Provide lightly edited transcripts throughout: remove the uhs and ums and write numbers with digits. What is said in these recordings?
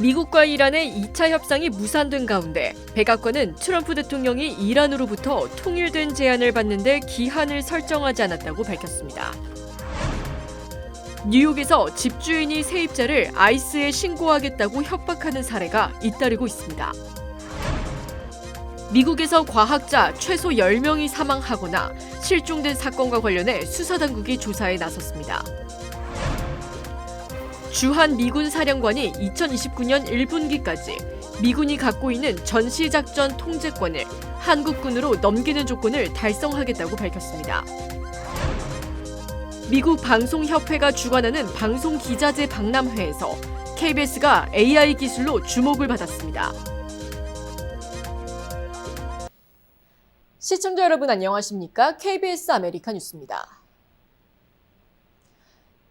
미국과 이란의 2차 협상이 무산된 가운데 백악관은 트럼프 대통령이 이란으로부터 통일된 제안을 받는데 기한을 설정하지 않았다고 밝혔습니다. 뉴욕에서 집주인이 세입자를 아이스에 신고하겠다고 협박하는 사례가 잇따르고 있습니다. 미국에서 과학자 최소 10명이 사망하거나 실종된 사건과 관련해 수사당국이 조사에 나섰습니다. 주한 미군 사령관이 2029년 1분기까지 미군이 갖고 있는 전시작전 통제권을 한국군으로 넘기는 조건을 달성하겠다고 밝혔습니다. 미국 방송협회가 주관하는 방송기자재 박람회에서 KBS가 AI 기술로 주목을 받았습니다. 시청자 여러분 안녕하십니까? KBS 아메리카 뉴스입니다.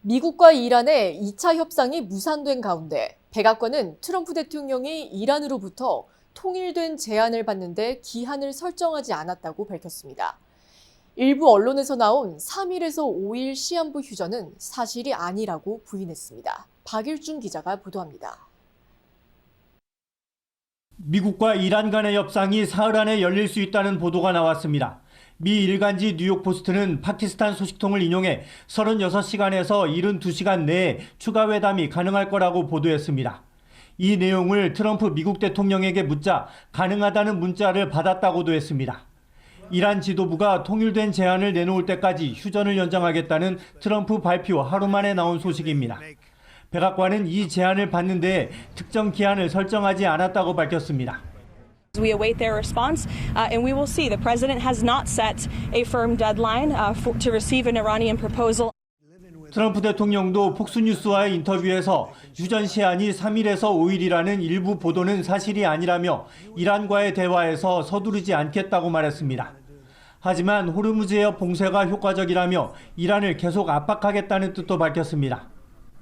미국과 이란의 2차 협상이 무산된 가운데 백악관은 트럼프 대통령이 이란으로부터 통일된 제안을 받는데 기한을 설정하지 않았다고 밝혔습니다. 일부 언론에서 나온 3일에서 5일 시한부 휴전은 사실이 아니라고 부인했습니다. 박일준 기자가 보도합니다. 미국과 이란 간의 협상이 사흘 안에 열릴 수 있다는 보도가 나왔습니다. 미 일간지 뉴욕포스트는 파키스탄 소식통을 인용해 36시간에서 72시간 내에 추가 회담이 가능할 거라고 보도했습니다. 이 내용을 트럼프 미국 대통령에게 묻자 가능하다는 문자를 받았다고도 했습니다. 이란 지도부가 통일된 제안을 내놓을 때까지 휴전을 연장하겠다는 트럼프 발표 하루 만에 나온 소식입니다. 백악관은 이 제안을 받는 데 특정 기한을 설정하지 않았다고 밝혔습니다. We await their response, and we will see. The president has not set a firm deadline to receive an Iranian proposal. 트럼프 대통령도 폭스뉴스와의 인터뷰에서 휴전 시한이 3일에서 5일이라는 일부 보도는 사실이 아니라며 이란과의 대화에서 서두르지 않겠다고 말했습니다. 하지만 호르무즈 해협 봉쇄가 효과적이라며 이란을 계속 압박하겠다는 뜻도 밝혔습니다.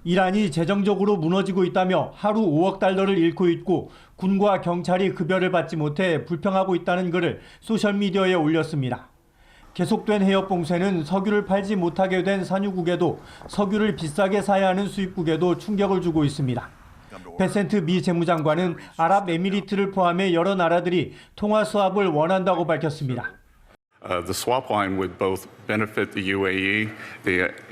이란이 재정적으로 무너지고 있다며 하루 5억 달러를 잃고 있고 군과 경찰이 급여를 받지 못해 불평하고 있다는 글을 소셜미디어에 올렸습니다. 계속된 해협 봉쇄는 석유를 팔지 못하게 된 산유국에도 석유를 비싸게 사야 하는 수입국에도 충격을 주고 있습니다. 베센트 미 재무장관은 아랍에미리트를 포함해 여러 나라들이 통화 수합을 원한다고 밝혔습니다. The swap line would both benefit the UAE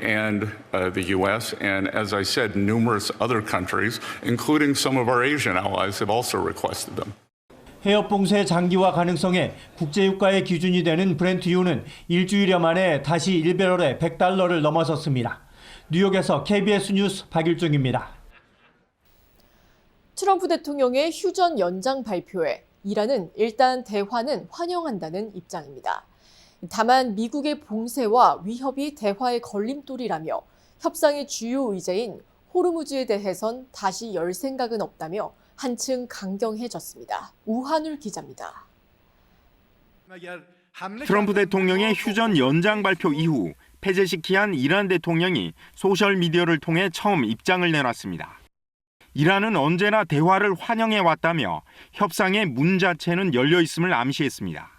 and the U.S. And as I said, numerous other countries, including some of our Asian allies, have also requested them. 해협 봉쇄 장기화 가능성에 국제유가의 기준이 되는 브렌트유는 일주일여 만에 다시 1배럴에 $100를 넘어섰습니다. 뉴욕에서 KBS 뉴스 박일중입니다. 트럼프 대통령의 휴전 연장 발표에 이란은 일단 대화는 환영한다는 입장입니다. 다만 미국의 봉쇄와 위협이 대화의 걸림돌이라며 협상의 주요 의제인 호르무즈에 대해선 다시 열 생각은 없다며 한층 강경해졌습니다. 우한울 기자입니다. 트럼프 대통령의 휴전 연장 발표 이후 페제시키안 이란 대통령이 소셜미디어를 통해 처음 입장을 내놨습니다. 이란은 언제나 대화를 환영해왔다며 협상의 문 자체는 열려 있음을 암시했습니다.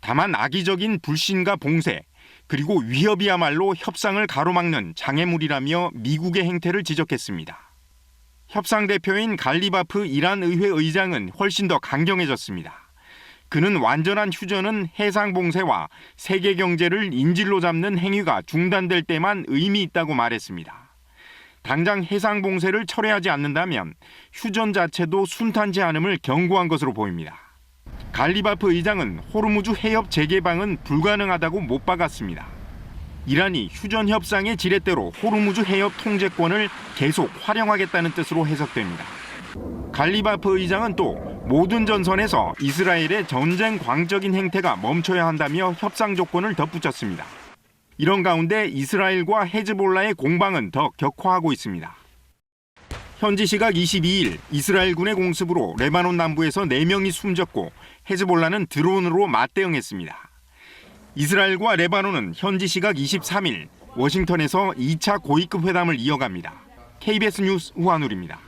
다만 악의적인 불신과 봉쇄, 그리고 위협이야말로 협상을 가로막는 장애물이라며 미국의 행태를 지적했습니다. 협상 대표인 갈리바프 이란 의회 의장은 훨씬 더 강경해졌습니다. 그는 완전한 휴전은 해상 봉쇄와 세계 경제를 인질로 잡는 행위가 중단될 때만 의미 있다고 말했습니다. 당장 해상 봉쇄를 철회하지 않는다면 휴전 자체도 순탄치 않음을 경고한 것으로 보입니다. 갈리바프 의장은 호르무즈 해협 재개방은 불가능하다고 못 박았습니다. 이란이 휴전 협상의 지렛대로 호르무즈 해협 통제권을 계속 활용하겠다는 뜻으로 해석됩니다. 갈리바프 의장은 또 모든 전선에서 이스라엘의 전쟁 광적인 행태가 멈춰야 한다며 협상 조건을 덧붙였습니다. 이런 가운데 이스라엘과 헤즈볼라의 공방은 더 격화하고 있습니다. 현지 시각 22일 이스라엘군의 공습으로 레바논 남부에서 4명이 숨졌고 헤즈볼라는 드론으로 맞대응했습니다. 이스라엘과 레바논은 현지 시각 23일 워싱턴에서 2차 고위급 회담을 이어갑니다. KBS 뉴스 우한울입니다.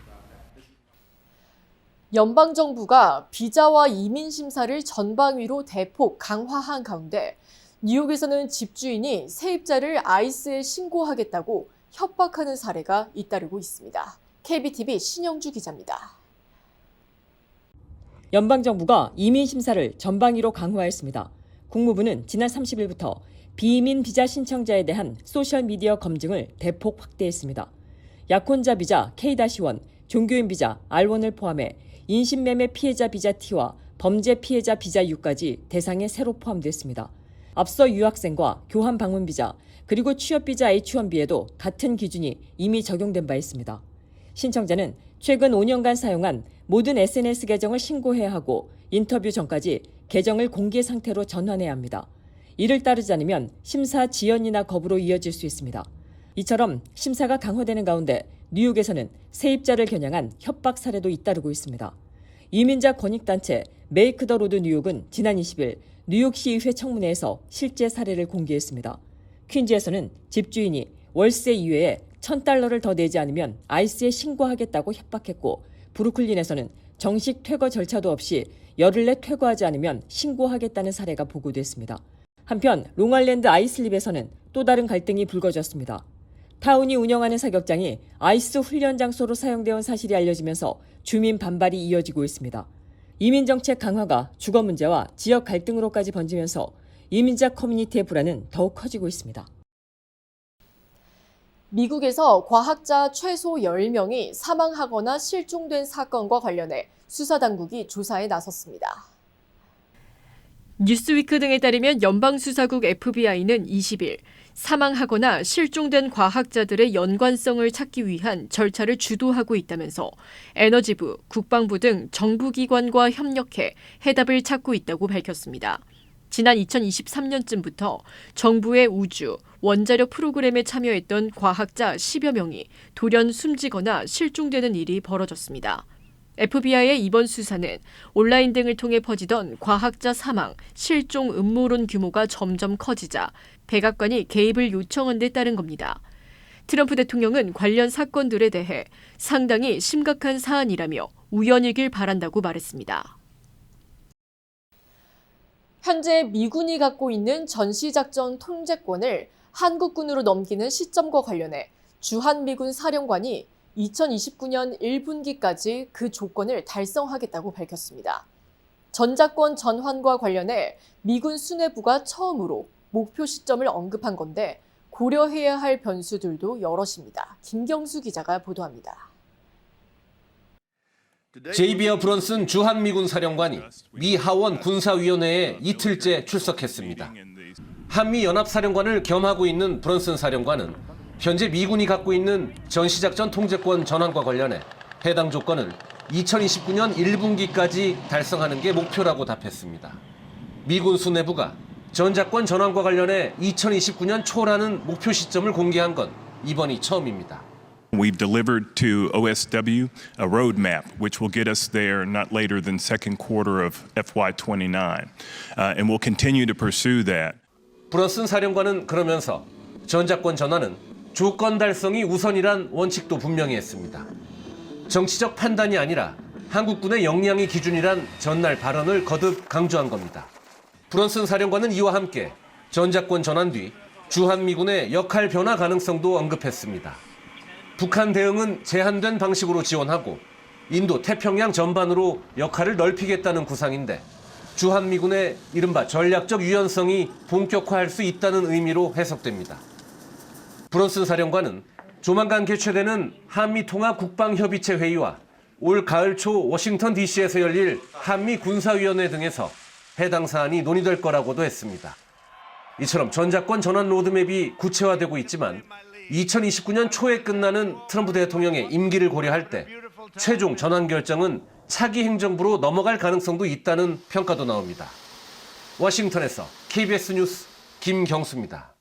연방정부가 비자와 이민 심사를 전방위로 대폭 강화한 가운데 뉴욕에서는 집주인이 세입자를 아이스에 신고하겠다고 협박하는 사례가 잇따르고 있습니다. KBTV 신영주 기자입니다. 연방정부가 이민 심사를 전방위로 강화했습니다. 국무부는 지난 30일부터 비이민 비자 신청자에 대한 소셜미디어 검증을 대폭 확대했습니다. 약혼자 비자 K-1, 종교인 비자 R1을 포함해 인신매매 피해자 비자 T와 범죄 피해자 비자 U까지 대상에 새로 포함됐습니다. 앞서 유학생과 교환 방문 비자 그리고 취업 비자 H1B에도 같은 기준이 이미 적용된 바 있습니다. 신청자는 최근 5년간 사용한 모든 SNS 계정을 신고해야 하고 인터뷰 전까지 계정을 공개 상태로 전환해야 합니다. 이를 따르지 않으면 심사 지연이나 거부로 이어질 수 있습니다. 이처럼 심사가 강화되는 가운데 뉴욕에서는 세입자를 겨냥한 협박 사례도 잇따르고 있습니다. 이민자 권익단체 메이크 더 로드 뉴욕은 지난 20일 뉴욕시의회 청문회에서 실제 사례를 공개했습니다. 퀸즈에서는 집주인이 월세 이외에 $1,000를 더 내지 않으면 아이스에 신고하겠다고 협박했고, 브루클린에서는 정식 퇴거 절차도 없이 열흘 내 퇴거하지 않으면 신고하겠다는 사례가 보고됐습니다. 한편 롱아일랜드 아이슬립에서는 또 다른 갈등이 불거졌습니다. 타운이 운영하는 사격장이 아이스 훈련 장소로 사용되어 온 사실이 알려지면서 주민 반발이 이어지고 있습니다. 이민정책 강화가 주거 문제와 지역 갈등으로까지 번지면서 이민자 커뮤니티의 불안은 더욱 커지고 있습니다. 미국에서 과학자 최소 10명이 사망하거나 실종된 사건과 관련해 수사당국이 조사에 나섰습니다. 뉴스위크 등에 따르면 연방수사국 FBI는 20일 사망하거나 실종된 과학자들의 연관성을 찾기 위한 절차를 주도하고 있다면서 에너지부, 국방부 등 정부기관과 협력해 해답을 찾고 있다고 밝혔습니다. 지난 2023년쯤부터 정부의 우주, 원자력 프로그램에 참여했던 과학자 10여 명이 돌연 숨지거나 실종되는 일이 벌어졌습니다. FBI의 이번 수사는 온라인 등을 통해 퍼지던 과학자 사망, 실종 음모론 규모가 점점 커지자 백악관이 개입을 요청한 데 따른 겁니다. 트럼프 대통령은 관련 사건들에 대해 상당히 심각한 사안이라며 우연이길 바란다고 말했습니다. 현재 미군이 갖고 있는 전시작전 통제권을 한국군으로 넘기는 시점과 관련해 주한미군 사령관이 2029년 1분기까지 그 조건을 달성하겠다고 밝혔습니다. 전작권 전환과 관련해 미군 수뇌부가 처음으로 목표 시점을 언급한 건데 고려해야 할 변수들도 여럿입니다. 김경수 기자가 보도합니다. 제이비어 브런슨 주한미군 사령관이 미 하원 군사위원회에 이틀째 출석했습니다. 한미연합사령관을 겸하고 있는 브런슨 사령관은 현재 미군이 갖고 있는 전시작전 통제권 전환과 관련해 해당 조건을 2029년 1분기까지 달성하는 게 목표라고 답했습니다. 미군 수뇌부가 전작권 전환과 관련해 2029년 초라는 목표 시점을 공개한 건 이번이 처음입니다. We've delivered to OSW a roadmap which will get us there not later than second quarter of FY29, and we'll continue to pursue that. 브런슨 사령관은 그러면서 전작권 전환은 조건 달성이 우선이란 원칙도 분명히 했습니다. 정치적 판단이 아니라 한국군의 역량이 기준이란 전날 발언을 거듭 강조한 겁니다. 브런슨 사령관은 이와 함께 전작권 전환 뒤 주한미군의 역할 변화 가능성도 언급했습니다. 북한 대응은 제한된 방식으로 지원하고 인도 태평양 전반으로 역할을 넓히겠다는 구상인데 주한미군의 이른바 전략적 유연성이 본격화할 수 있다는 의미로 해석됩니다. 브런슨 사령관은 조만간 개최되는 한미통합국방협의체 회의와 올 가을 초 워싱턴 DC에서 열릴 한미군사위원회 등에서 해당 사안이 논의될 거라고도 했습니다. 이처럼 전작권 전환 로드맵이 구체화되고 있지만 2029년 초에 끝나는 트럼프 대통령의 임기를 고려할 때 최종 전환 결정은 차기 행정부로 넘어갈 가능성도 있다는 평가도 나옵니다. 워싱턴에서 KBS 뉴스 김경수입니다.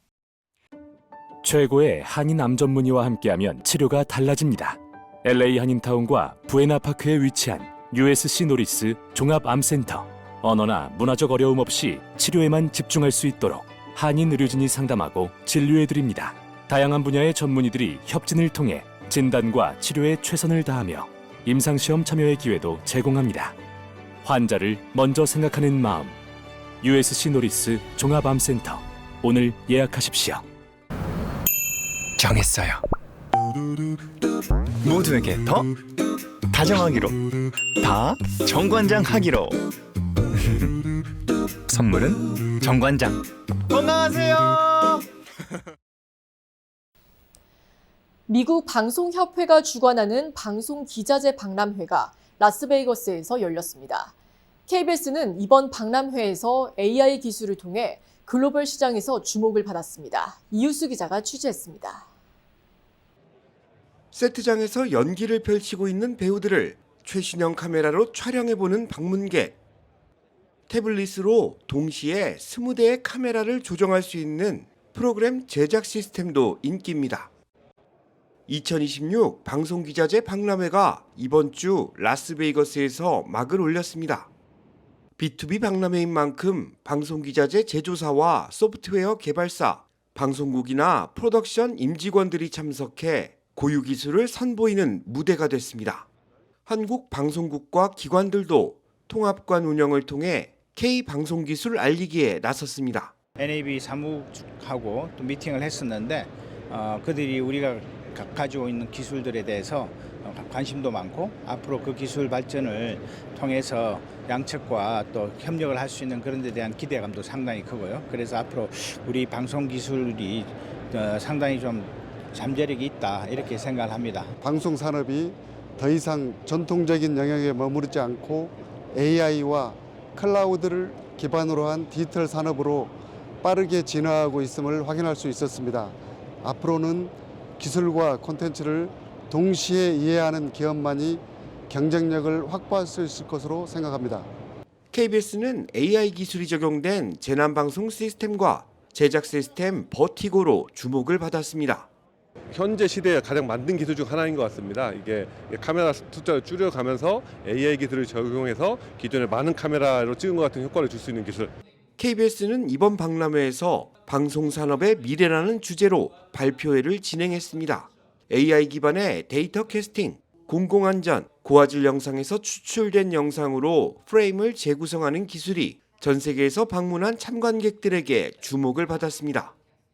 최고의 한인 암 전문의와 함께하면 치료가 달라집니다. LA 한인타운과 부에나파크에 위치한 USC 노리스 종합암센터. 언어나 문화적 어려움 없이 치료에만 집중할 수 있도록 한인 의료진이 상담하고 진료해드립니다. 다양한 분야의 전문의들이 협진을 통해 진단과 치료에 최선을 다하며 임상시험 참여의 기회도 제공합니다. 환자를 먼저 생각하는 마음. USC 노리스 종합암센터. 오늘 예약하십시오. 정했어요. 모두에게 더 다정하기로, 다 정관장 하기로. 선물은 정관장. 건강하세요. 미국 방송협회가 주관하는 방송기자재 박람회가 라스베이거스에서 열렸습니다. KBS는 이번 박람회에서 AI 기술을 통해 글로벌 시장에서 주목을 받았습니다. 이유수 기자가 취재했습니다. 세트장에서 연기를 펼치고 있는 배우들을 최신형 카메라로 촬영해보는 방문객. 태블릿으로 동시에 20대의 카메라를 조정할 수 있는 프로그램 제작 시스템도 인기입니다. 2026 방송기자재 박람회가 이번 주 라스베이거스에서 막을 올렸습니다. B2B 박람회인 만큼 방송기자재 제조사와 소프트웨어 개발사, 방송국이나 프로덕션 임직원들이 참석해 고유 기술을 선보이는 무대가 됐습니다. 한국 방송국과 기관들도 통합관 운영을 통해 K방송기술 알리기에 나섰습니다. NAB 사무국하고 또 미팅을 했었는데 그들이 우리가 가지고 있는 기술들에 대해서 관심도 많고 앞으로 그 기술 발전을 통해서 양측과 또 협력을 할 수 있는 그런 데 대한 기대감도 상당히 크고요. 그래서 앞으로 우리 방송 기술이 상당히 좀 잠재력이 있다 이렇게 생각을 합니다. 방송 산업이 더 이상 전통적인 영역에 머무르지 않고 AI와 클라우드를 기반으로 한 디지털 산업으로 빠르게 진화하고 있음을 확인할 수 있었습니다. 앞으로는 기술과 콘텐츠를 동시에 이해하는 기업만이 경쟁력을 확보할 수 있을 것으로 생각합니다. KBS는 AI 기술이 적용된 재난방송 시스템과 제작 시스템 버티고로 주목을 받았습니다. 현재 시대에 가장 만든 기술 중 하나인 것 같습니다. 이게 카메라 숫자를 줄여가면서 AI 기술을 적용해서 기존의 많은 카메라로 찍은 것 같은 효과를 줄 수 있는 기술. KBS는 이번 박람회에서 방송산업의 미래라는 주제로 발표회를 진행했습니다. AI 기반의 데이터 캐스팅, 공공안전, 고화질 영상에서 추출된 영상으로 프레임을 재구성하는 기술이 전 세계에서 방문한 참관객들에게 주목을 받았습니다.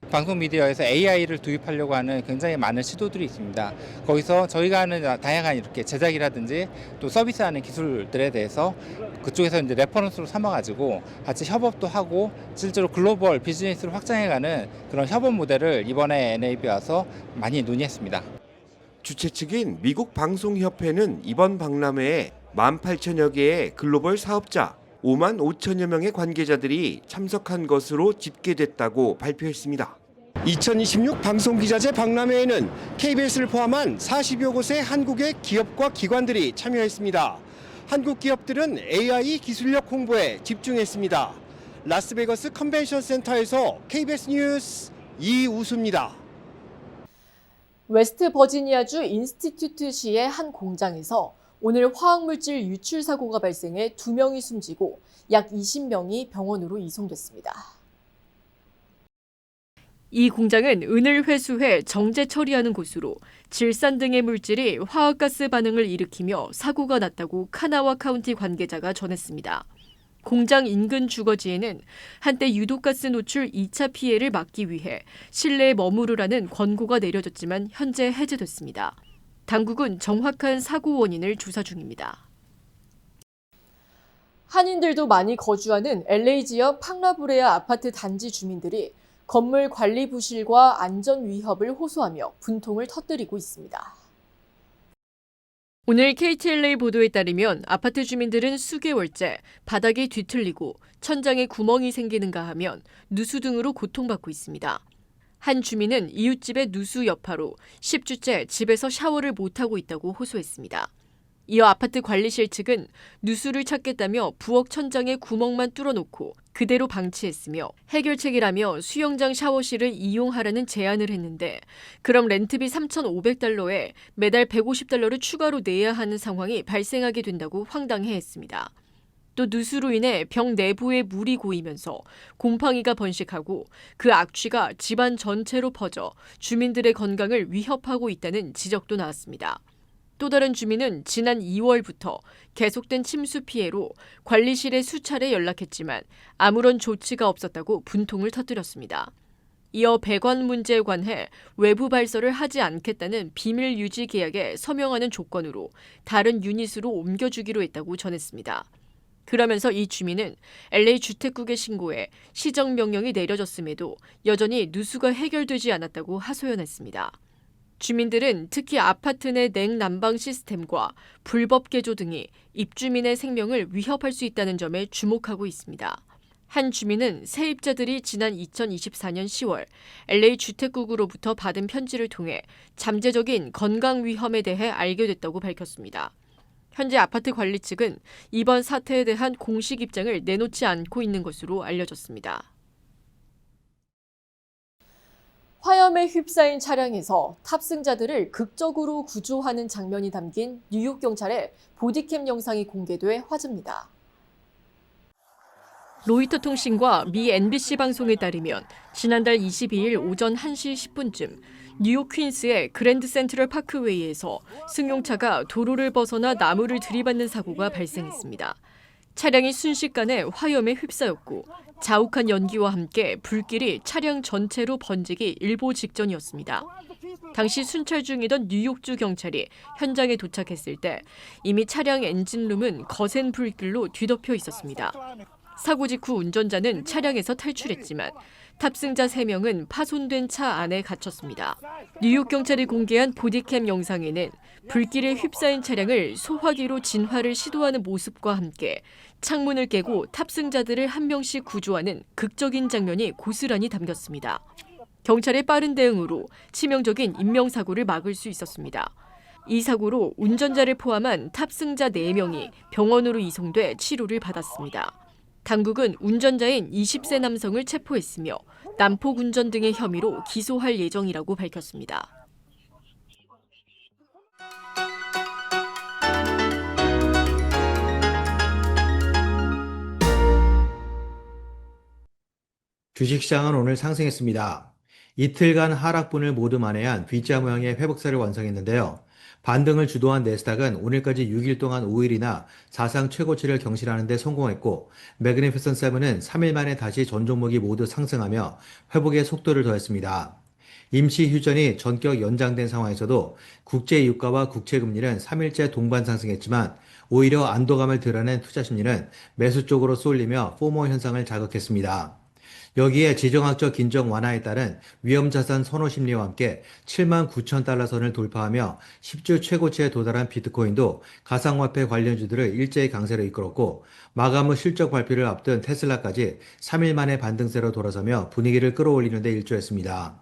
방송 미디어에서 AI를 도입하려고 하는 굉장히 많은 시도들이 있습니다. 거기서 저희가 하는 다양한 이렇게 제작이라든지 또 서비스하는 기술들에 대해서 그쪽에서 이제 레퍼런스로 삼아가지고 같이 협업도 하고 실제로 글로벌 비즈니스를 확장해가는 그런 협업 모델을 이번에 NAB 와서 많이 논의했습니다. 주최 측인 미국 방송협회는 이번 박람회에 18,000여 개의 글로벌 사업자, 5만 5천여 명의 관계자들이 참석한 것으로 집계됐다고 발표했습니다. 2026 방송기자재 박람회에는 KBS를 포함한 40여 곳의 한국의 기업과 기관들이 참여했습니다. 한국 기업들은 AI 기술력 홍보에 집중했습니다. 라스베이거스 컨벤션 센터에서 KBS 뉴스 이우수입니다. 웨스트 버지니아주 인스티튜트시의 한 공장에서 오늘 화학물질 유출 사고가 발생해 2명이 숨지고 약 20명이 병원으로 이송됐습니다. 이 공장은 은을 회수해 정제 처리하는 곳으로 질산 등의 물질이 화학가스 반응을 일으키며 사고가 났다고 카나와 카운티 관계자가 전했습니다. 공장 인근 주거지에는 한때 유독가스 노출 2차 피해를 막기 위해 실내에 머무르라는 권고가 내려졌지만 현재 해제됐습니다. 당국은 정확한 사고 원인을 조사 중입니다. 한인들도 많이 거주하는 LA 지역 팡라브레아 아파트 단지 주민들이 건물 관리 부실과 안전 위협을 호소하며 분통을 터뜨리고 있습니다. 오늘 KTLA 보도에 따르면 아파트 주민들은 수개월째 바닥이 뒤틀리고 천장에 구멍이 생기는가 하면 누수 등으로 고통받고 있습니다. 한 주민은 이웃집의 누수 여파로 10주째 집에서 샤워를 못하고 있다고 호소했습니다. 이어 아파트 관리실 측은 누수를 찾겠다며 부엌 천장에 구멍만 뚫어놓고 그대로 방치했으며 해결책이라며 수영장 샤워실을 이용하라는 제안을 했는데 그럼 렌트비 $3,500에 매달 $150를 추가로 내야 하는 상황이 발생하게 된다고 황당해했습니다. 또 누수로 인해 벽 내부에 물이 고이면서 곰팡이가 번식하고 그 악취가 집안 전체로 퍼져 주민들의 건강을 위협하고 있다는 지적도 나왔습니다. 또 다른 주민은 지난 2월부터 계속된 침수 피해로 관리실에 수차례 연락했지만 아무런 조치가 없었다고 분통을 터뜨렸습니다. 이어 배관 문제에 관해 외부 발설을 하지 않겠다는 비밀 유지 계약에 서명하는 조건으로 다른 유닛으로 옮겨주기로 했다고 전했습니다. 그러면서 이 주민은 LA 주택국에 신고해 시정 명령이 내려졌음에도 여전히 누수가 해결되지 않았다고 하소연했습니다. 주민들은 특히 아파트 내 냉난방 시스템과 불법 개조 등이 입주민의 생명을 위협할 수 있다는 점에 주목하고 있습니다. 한 주민은 세입자들이 지난 2024년 10월 LA 주택국으로부터 받은 편지를 통해 잠재적인 건강 위험에 대해 알게 됐다고 밝혔습니다. 현재 아파트 관리 측은 이번 사태에 대한 공식 입장을 내놓지 않고 있는 것으로 알려졌습니다. 화염에 휩싸인 차량에서 탑승자들을 극적으로 구조하는 장면이 담긴 뉴욕 경찰의 보디캠 영상이 공개돼 화제입니다. 로이터 통신과 미 NBC 방송에 따르면 지난달 22일 오전 1시 10분쯤 뉴욕 퀸스의 그랜드 센트럴 파크웨이에서 승용차가 도로를 벗어나 나무를 들이받는 사고가 발생했습니다. 차량이 순식간에 화염에 휩싸였고 자욱한 연기와 함께 불길이 차량 전체로 번지기 일보 직전이었습니다. 당시 순찰 중이던 뉴욕주 경찰이 현장에 도착했을 때 이미 차량 엔진룸은 거센 불길로 뒤덮여 있었습니다. 사고 직후 운전자는 차량에서 탈출했지만 탑승자 3명은 파손된 차 안에 갇혔습니다. 뉴욕 경찰이 공개한 보디캠 영상에는 불길에 휩싸인 차량을 소화기로 진화를 시도하는 모습과 함께 창문을 깨고 탑승자들을 한 명씩 구조하는 극적인 장면이 고스란히 담겼습니다. 경찰의 빠른 대응으로 치명적인 인명사고를 막을 수 있었습니다. 이 사고로 운전자를 포함한 탑승자 4명이 병원으로 이송돼 치료를 받았습니다. 당국은 운전자인 20세 남성을 체포했으며 난폭 운전 등의 혐의로 기소할 예정이라고 밝혔습니다. 주식시장은 오늘 상승했습니다. 이틀간 하락분을 모두 만회한 V자 모양의 회복세를 완성했는데요. 반등을 주도한 내스닥은 오늘까지 6일 동안 5일이나 사상 최고치를 경신하는 데 성공했고 매그니피선트 7은 3일 만에 다시 전 종목이 모두 상승하며 회복의 속도를 더했습니다. 임시 휴전이 전격 연장된 상황에서도 국제 유가와 국채 금리는 3일째 동반 상승했지만 오히려 안도감을 드러낸 투자 심리는 매수 쪽으로 쏠리며 포모 현상을 자극했습니다. 여기에 지정학적 긴장 완화에 따른 위험자산 선호 심리와 함께 79,000달러 선을 돌파하며 10주 최고치에 도달한 비트코인도 가상화폐 관련주들을 일제히 강세로 이끌었고 마감 후 실적 발표를 앞둔 테슬라까지 3일 만에 반등세로 돌아서며 분위기를 끌어올리는 데 일조했습니다.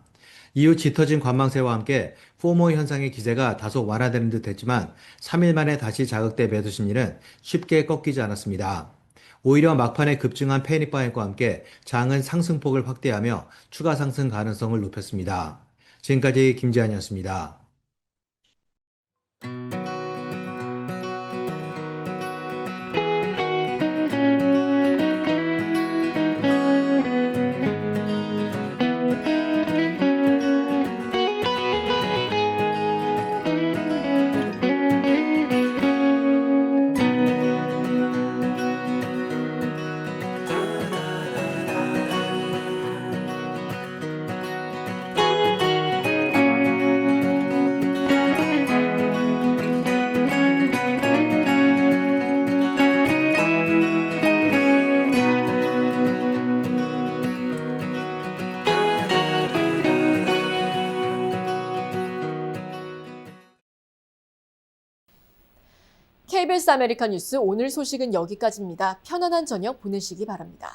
이후 짙어진 관망세와 함께 포모 현상의 기세가 다소 완화되는 듯 했지만 3일 만에 다시 자극돼 매수 심리는 쉽게 꺾이지 않았습니다. 오히려 막판에 급증한 패닉바잉과 함께 장은 상승폭을 확대하며 추가 상승 가능성을 높였습니다. 지금까지 김재한이었습니다. KBS 아메리카 뉴스 오늘 소식은 여기까지입니다. 편안한 저녁 보내시기 바랍니다.